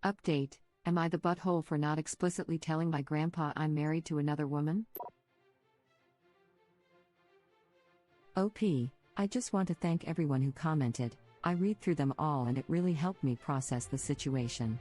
Update: Am I the butthole for not explicitly telling my grandpa I'm married to another woman? OP: I just want to thank everyone who commented. I read through them all and it really helped me process the situation.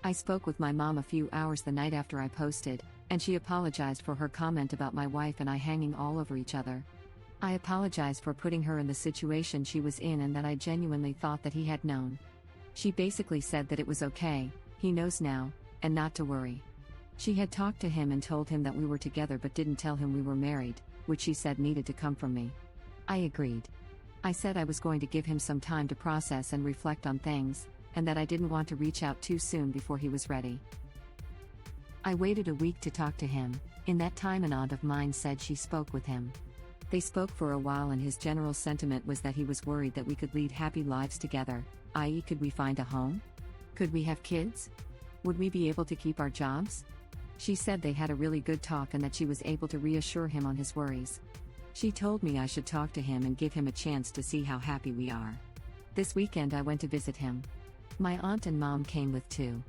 I spoke with my mom a few hours the night after I posted, and she apologized for her comment about my wife and I hanging all over each other. I apologized for putting her in the situation she was in and that I genuinely thought that he had known. She basically said that it was okay, he knows now, and not to worry. She had talked to him and told him that we were together but didn't tell him we were married, which she said needed to come from me. I agreed. I said I was going to give him some time to process and reflect on things, and that I didn't want to reach out too soon before he was ready. I waited a week to talk to him. In that time an aunt of mine said she spoke with him. They spoke for a while and his general sentiment was that he was worried that we could lead happy lives together, i.e. could we find a home? Could we have kids? Would we be able to keep our jobs? She said they had a really good talk and that she was able to reassure him on his worries. She told me I should talk to him and give him a chance to see how happy we are. This weekend I went to visit him. My aunt and mom came with too.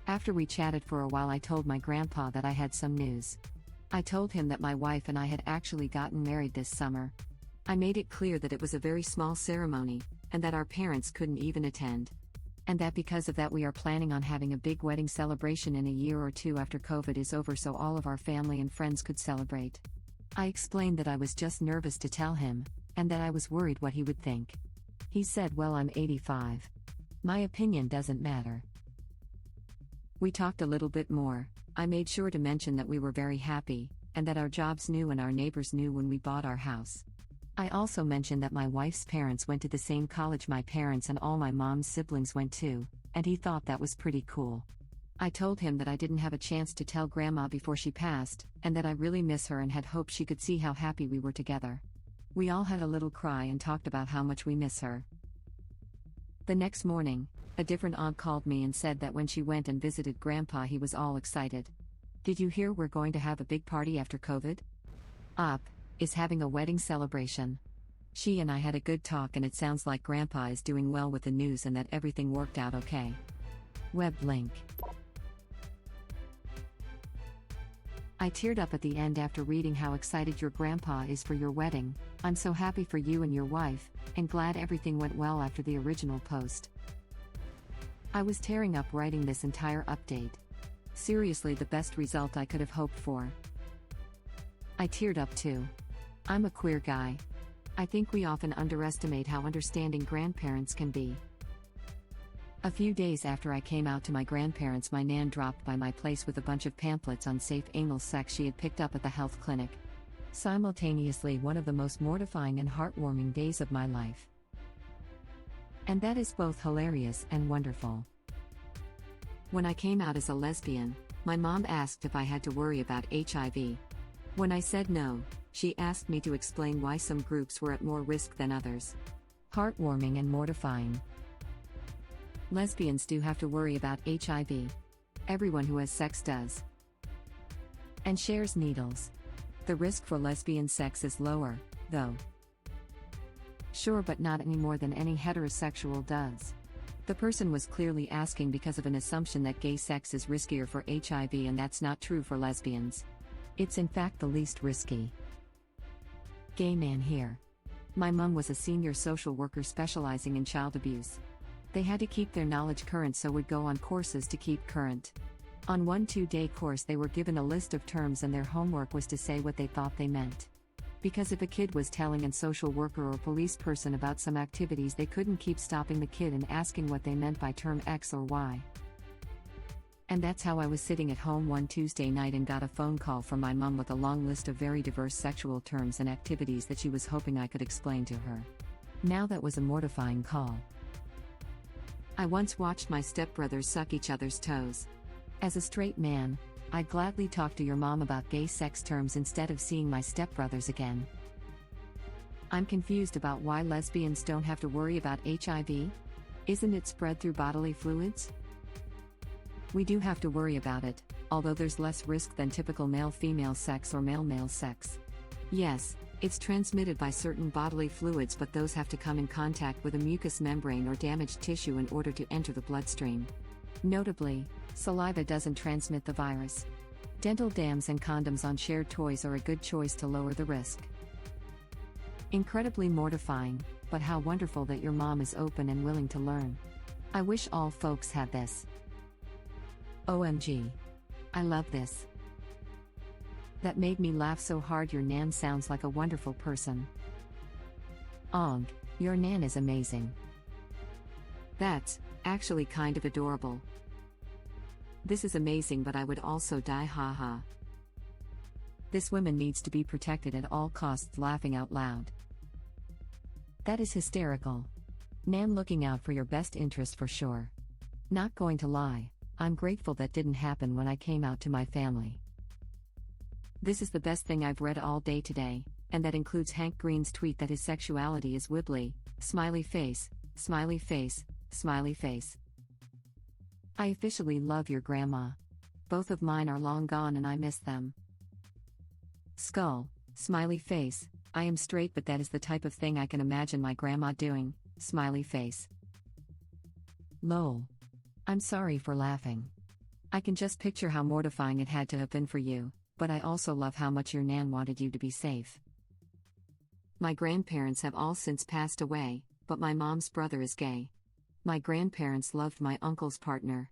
After we chatted for a while I told my grandpa that I had some news. I told him that my wife and I had actually gotten married this summer. I made it clear that it was a very small ceremony, and that our parents couldn't even attend. And that because of that we are planning on having a big wedding celebration in a year or two after COVID is over so all of our family and friends could celebrate. I explained that I was just nervous to tell him, and that I was worried what he would think. He said, "Well, I'm 85. My opinion doesn't matter." We talked a little bit more. I made sure to mention that we were very happy, and that our jobs knew and our neighbors knew when we bought our house. I also mentioned that my wife's parents went to the same college my parents and all my mom's siblings went to, and he thought that was pretty cool. I told him that I didn't have a chance to tell Grandma before she passed, and that I really miss her and had hoped she could see how happy we were together. We all had a little cry and talked about how much we miss her. The next morning, a different aunt called me and said that when she went and visited Grandpa he was all excited. "Did you hear we're going to have a big party after COVID? Is having a wedding celebration." She and I had a good talk and it sounds like Grandpa is doing well with the news and that everything worked out okay. Web link. I teared up at the end after reading how excited your grandpa is for your wedding. I'm so happy for you and your wife, and glad everything went well after the original post. I was tearing up writing this entire update. Seriously, the best result I could have hoped for. I teared up too. I'm a queer guy. I think we often underestimate how understanding grandparents can be. A few days after I came out to my grandparents, my nan dropped by my place with a bunch of pamphlets on safe anal sex she had picked up at the health clinic. Simultaneously, one of the most mortifying and heartwarming days of my life. And that is both hilarious and wonderful. When I came out as a lesbian, my mom asked if I had to worry about HIV. When I said no, she asked me to explain why some groups were at more risk than others. Heartwarming and mortifying. Lesbians do have to worry about HIV. Everyone who has sex does. And shares needles. The risk for lesbian sex is lower, though. Sure, but not any more than any heterosexual does. The person was clearly asking because of an assumption that gay sex is riskier for HIV, and that's not true for lesbians. It's in fact the least risky. Gay man here. My mom was a senior social worker specializing in child abuse. They had to keep their knowledge current, so would go on courses to keep current. On one 2-day course they were given a list of terms and their homework was to say what they thought they meant. Because if a kid was telling a social worker or police person about some activities, they couldn't keep stopping the kid and asking what they meant by term X or Y. And that's how I was sitting at home one Tuesday night and got a phone call from my mom with a long list of very diverse sexual terms and activities that she was hoping I could explain to her. Now that was a mortifying call. I once watched my stepbrothers suck each other's toes. As a straight man, I'd gladly talk to your mom about gay sex terms instead of seeing my stepbrothers again. I'm confused about why lesbians don't have to worry about HIV. Isn't it spread through bodily fluids? We do have to worry about it, although there's less risk than typical male-female sex or male-male sex. Yes, it's transmitted by certain bodily fluids, but those have to come in contact with a mucous membrane or damaged tissue in order to enter the bloodstream. Notably, saliva doesn't transmit the virus. Dental dams and condoms on shared toys are a good choice to lower the risk. Incredibly mortifying, but how wonderful that your mom is open and willing to learn. I wish all folks had this. OMG. I love this. That made me laugh so hard. Your nan sounds like a wonderful person. Ong, your nan is amazing. That's actually kind of adorable. This is amazing, but I would also die, haha. This woman needs to be protected at all costs, laughing out loud. That is hysterical. Nan looking out for your best interest for sure. Not going to lie, I'm grateful that didn't happen when I came out to my family. This is the best thing I've read all day today, and that includes Hank Green's tweet that his sexuality is wibbly, smiley face, smiley face, smiley face. I officially love your grandma. Both of mine are long gone and I miss them. Skull, smiley face, I am straight, but that is the type of thing I can imagine my grandma doing, smiley face. Lol. I'm sorry for laughing. I can just picture how mortifying it had to have been for you, but I also love how much your nan wanted you to be safe. My grandparents have all since passed away, but my mom's brother is gay. My grandparents loved my uncle's partner.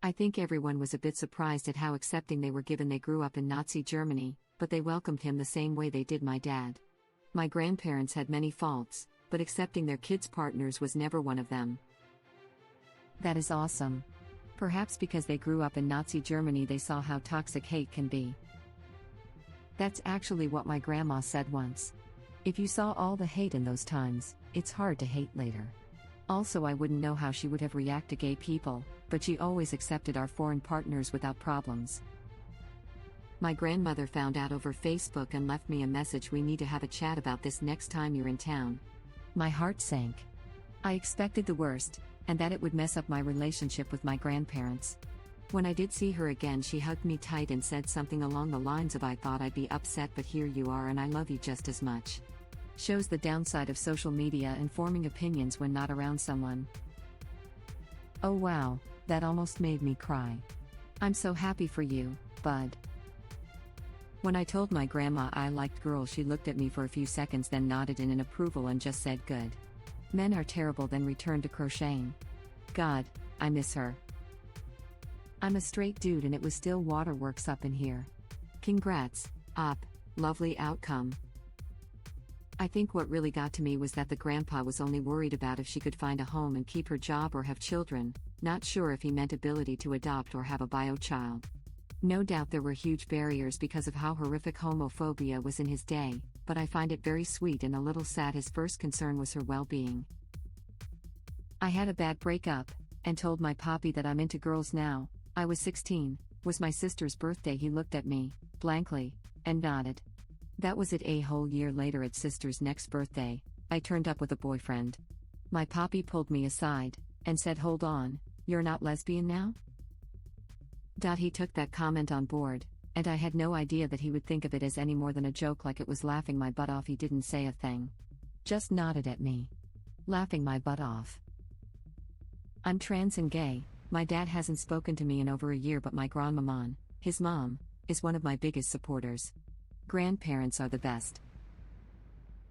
I think everyone was a bit surprised at how accepting they were given they grew up in Nazi Germany, but they welcomed him the same way they did my dad. My grandparents had many faults, but accepting their kids' partners was never one of them. That is awesome. Perhaps because they grew up in Nazi Germany they saw how toxic hate can be. That's actually what my grandma said once. If you saw all the hate in those times, it's hard to hate later. Also, I wouldn't know how she would have reacted to gay people, but she always accepted our foreign partners without problems. My grandmother found out over Facebook and left me a message. We need to have a chat about this next time you're in town. My heart sank. I expected the worst, and that it would mess up my relationship with my grandparents. When I did see her again, she hugged me tight and said something along the lines of, I thought I'd be upset, but here you are and I love you just as much. Shows the downside of social media and forming opinions when not around someone. Oh wow, that almost made me cry. I'm so happy for you, bud. When I told my grandma I liked girls, she looked at me for a few seconds, then nodded in approval and just said good. Men are terrible, then returned to crocheting. God, I miss her. I'm a straight dude and it was still waterworks up in here. Congrats, op, lovely outcome. I think what really got to me was that the grandpa was only worried about if she could find a home and keep her job or have children, not sure if he meant ability to adopt or have a bio child. No doubt there were huge barriers because of how horrific homophobia was in his day, but I find it very sweet and a little sad his first concern was her well-being. I had a bad breakup, and told my poppy that I'm into girls now. I was 16, was my sister's birthday. He looked at me, blankly, and nodded. That was it. A whole year later at sister's next birthday, I turned up with a boyfriend. My poppy pulled me aside, and said, hold on, you're not lesbian now? He took that comment on board, and I had no idea that he would think of it as any more than a joke, like it was laughing my butt off. He didn't say a thing. Just nodded at me. Laughing my butt off. I'm trans and gay. My dad hasn't spoken to me in over a year, but my grandmaman, his mom, is one of my biggest supporters. Grandparents are the best.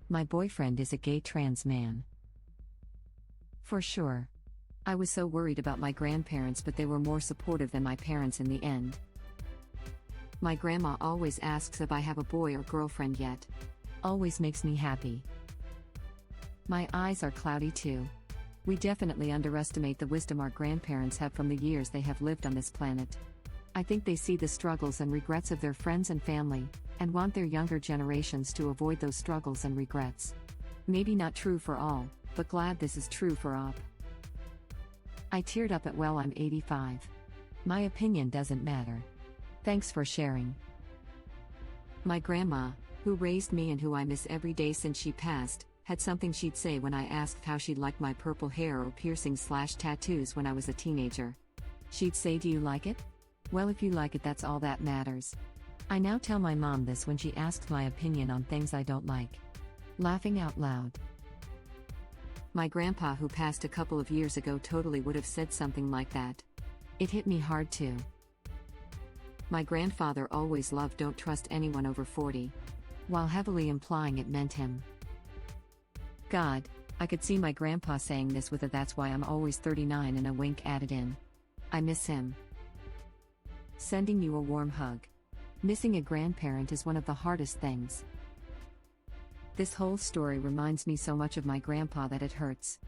My boyfriend is a gay trans man. For sure. I was so worried about my grandparents, but they were more supportive than my parents in the end. My grandma always asks if I have a boy or girlfriend yet. Always makes me happy. My eyes are cloudy too. We definitely underestimate the wisdom our grandparents have from the years they have lived on this planet. I think they see the struggles and regrets of their friends and family, and want their younger generations to avoid those struggles and regrets. Maybe not true for all, but glad this is true for Op. I teared up at well, I'm 85. My opinion doesn't matter. Thanks for sharing. My grandma, who raised me and who I miss every day since she passed, had something she'd say when I asked how she liked my purple hair or piercings/tattoos when I was a teenager. She'd say, do you like it? Well, if you like it, that's all that matters. I now tell my mom this when she asks my opinion on things I don't like. Laughing out loud. My grandpa, who passed a couple of years ago, totally would have said something like that. It hit me hard too. My grandfather always loved "don't trust anyone over 40," while heavily implying it meant him. God, I could see my grandpa saying this with a "that's why I'm always 39" and a wink added in. I miss him. Sending you a warm hug. Missing a grandparent is one of the hardest things. This whole story reminds me so much of my grandpa that it hurts.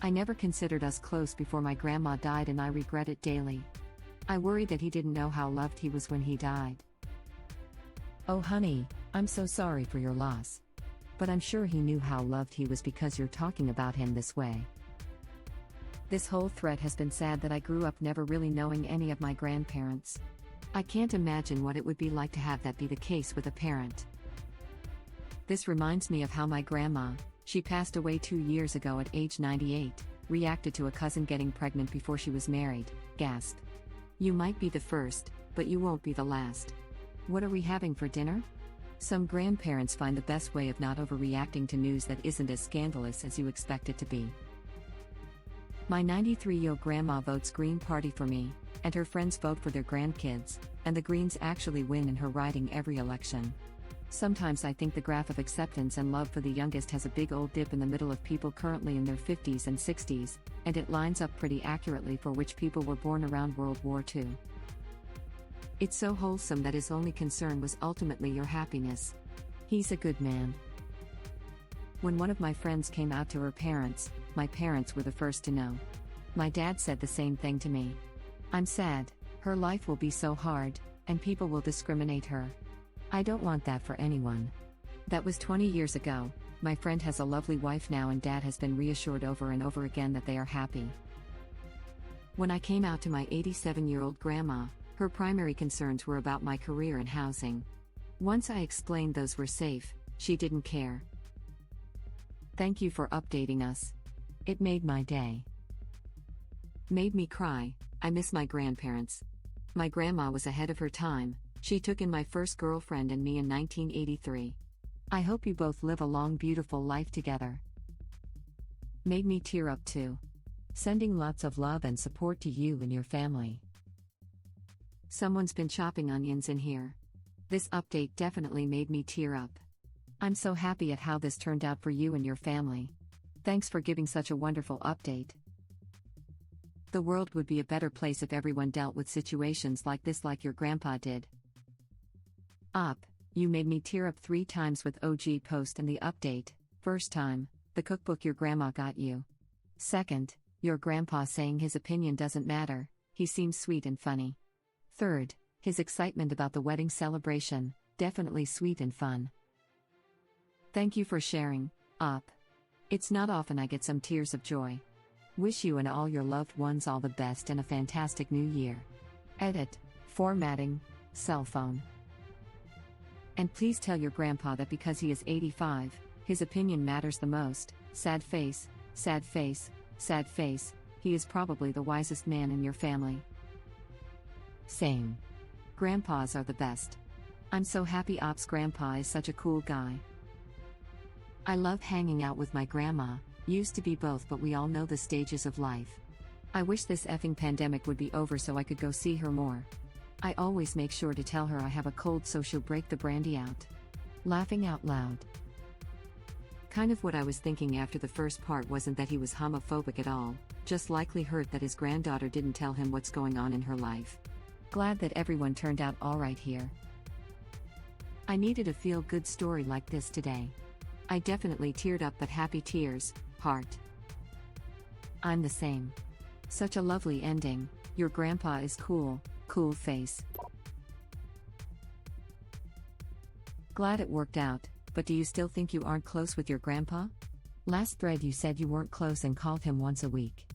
I never considered us close before my grandma died, and I regret it daily. I worry that he didn't know how loved he was when he died. Oh honey, I'm so sorry for your loss. But I'm sure he knew how loved he was because you're talking about him this way. This whole thread has been sad that I grew up never really knowing any of my grandparents. I can't imagine what it would be like to have that be the case with a parent. This reminds me of how my grandma, she passed away 2 years ago at age 98, reacted to a cousin getting pregnant before she was married. Gasp. You might be the first, but you won't be the last. What are we having for dinner? Some grandparents find the best way of not overreacting to news that isn't as scandalous as you expect it to be. My 93-year-old grandma votes Green Party for me, and her friends vote for their grandkids, and the Greens actually win in her riding every election. Sometimes I think the graph of acceptance and love for the youngest has a big old dip in the middle of people currently in their 50s and 60s, and it lines up pretty accurately for which people were born around World War II. It's so wholesome that his only concern was ultimately your happiness. He's a good man. When one of my friends came out to her parents, my parents were the first to know. My dad said the same thing to me. I'm sad, her life will be so hard, and people will discriminate her. I don't want that for anyone. That was 20 years ago. My friend has a lovely wife now, and dad has been reassured over and over again that they are happy. When I came out to my 87-year-old grandma, her primary concerns were about my career and housing. Once I explained those were safe, she didn't care. Thank you for updating us. It made my day. Made me cry. I miss my grandparents. My grandma was ahead of her time. She took in my first girlfriend and me in 1983. I hope you both live a long, beautiful life together. Made me tear up too. Sending lots of love and support to you and your family. Someone's been chopping onions in here. This update definitely made me tear up. I'm so happy at how this turned out for you and your family. Thanks for giving such a wonderful update. The world would be a better place if everyone dealt with situations like this like your grandpa did. You made me tear up 3 times with OG post and the update. First time, the cookbook your grandma got you. Second, your grandpa saying his opinion doesn't matter, he seems sweet and funny. Third, his excitement about the wedding celebration, definitely sweet and fun. Thank you for sharing, It's not often I get some tears of joy. Wish you and all your loved ones all the best and a fantastic new year. Edit, formatting, cell phone. And please tell your grandpa that because he is 85, his opinion matters the most. Sad face, sad face, sad face, he is probably the wisest man in your family. Same. Grandpas are the best. I'm so happy Op's grandpa is such a cool guy. I love hanging out with my grandma, used to be both, but we all know the stages of life. I wish this effing pandemic would be over so I could go see her more. I always make sure to tell her I have a cold so she'll break the brandy out. Laughing out loud. Kind of what I was thinking after the first part wasn't that he was homophobic at all, just likely hurt that his granddaughter didn't tell him what's going on in her life. Glad that everyone turned out alright here. I needed a feel-good story like this today. I definitely teared up, but happy tears, heart. I'm the same. Such a lovely ending. Your grandpa is cool, cool face. Glad it worked out, but do you still think you aren't close with your grandpa? Last thread you said you weren't close and called him once a week.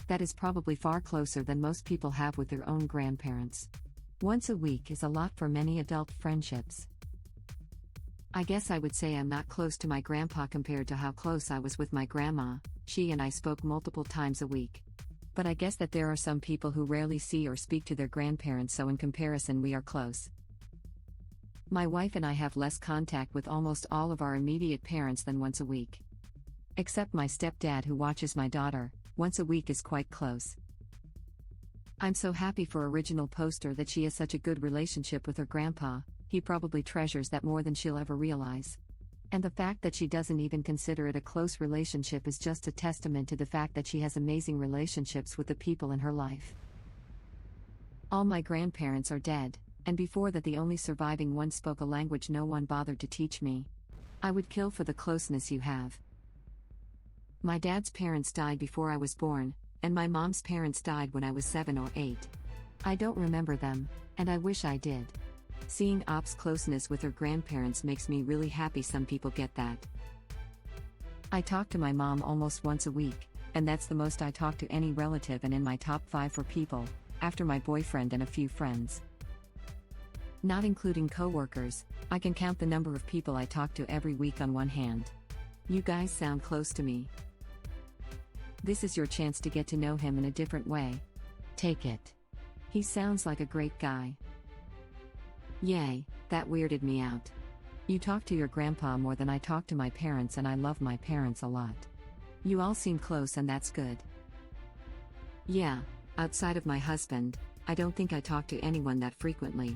That is probably far closer than most people have with their own grandparents. Once a week is a lot for many adult friendships. I guess I would say I'm not close to my grandpa compared to how close I was with my grandma. She and I spoke multiple times a week. But I guess that there are some people who rarely see or speak to their grandparents, so in comparison we are close. My wife and I have less contact with almost all of our immediate parents than once a week. Except my stepdad, who watches my daughter. Once a week is quite close. I'm so happy for original poster that she has such a good relationship with her grandpa. He probably treasures that more than she'll ever realize. And the fact that she doesn't even consider it a close relationship is just a testament to the fact that she has amazing relationships with the people in her life. All my grandparents are dead, and before that the only surviving one spoke a language no one bothered to teach me. I would kill for the closeness you have. My dad's parents died before I was born, and my mom's parents died when I was 7 or 8. I don't remember them, and I wish I did. Seeing Op's closeness with her grandparents makes me really happy. Some people get that. I talk to my mom almost once a week, and that's the most I talk to any relative, and in my top 5 for people, after my boyfriend and a few friends. Not including coworkers, I can count the number of people I talk to every week on one hand. You guys sound close to me. This is your chance to get to know him in a different way. Take it. He sounds like a great guy. Yay, that weirded me out. You talk to your grandpa more than I talk to my parents, and I love my parents a lot. You all seem close, and that's good. Yeah, outside of my husband, I don't think I talk to anyone that frequently.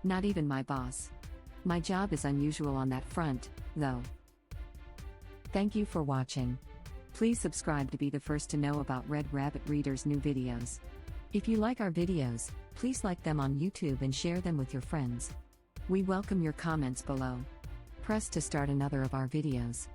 Not even my boss. My job is unusual on that front, though. Thank you for watching. Please subscribe to be the first to know about Red Rabbit Reader's new videos. If you like our videos, please like them on YouTube and share them with your friends. We welcome your comments below. Press to start another of our videos.